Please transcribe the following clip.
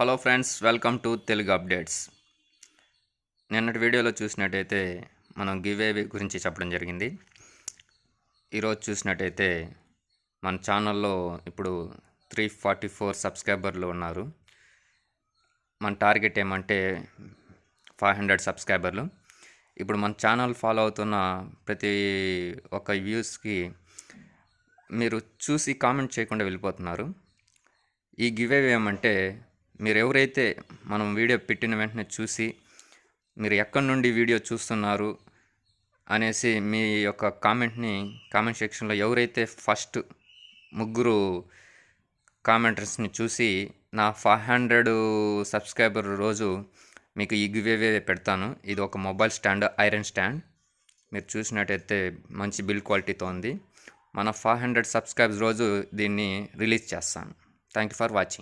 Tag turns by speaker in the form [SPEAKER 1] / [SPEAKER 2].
[SPEAKER 1] Hello friends, welcome to Telugu updates. నిన్నటి వీడియోలో చూసినట్టయితే మనం గివ్ అవే గురించి చెప్పడం జరిగింది. ఈరోజు చూసినట్టయితే మన ఛానల్లో ఇప్పుడు 344 సబ్స్క్రైబర్లు ఉన్నారు. మన టార్గెట్ ఏమంటే 500 సబ్స్క్రైబర్లు. ఇప్పుడు మన ఛానల్ ఫాలో అవుతున్న ప్రతి ఒక్క వ్యూస్కి మీరు చూసి కామెంట్ చేయకుండా వెళ్ళిపోతున్నారు. ఈ గివ్ అవే ఏమంటే, మీరు ఎవరైతే మనం వీడియో పెట్టిన వెంటనే చూసి మీరు ఎక్కడి నుండి వీడియో చూస్తున్నారు అనేసి మీ యొక్క కామెంట్ సెక్షన్లో ఎవరైతే ఫస్ట్ ముగ్గురు కామెంటర్స్ని చూసి నా 500 సబ్స్క్రైబర్ రోజు మీకు ఈ గివ్ అవే పెడతాను. ఇది ఒక మొబైల్ స్టాండ్, ఐరన్ స్టాండ్. మీరు చూసినట్టయితే మంచి బిల్డ్ క్వాలిటీతో ఉంది. మన 500 సబ్స్క్రైబర్స్ రోజు దీన్ని రిలీజ్ చేస్తాను. Thank you for watching.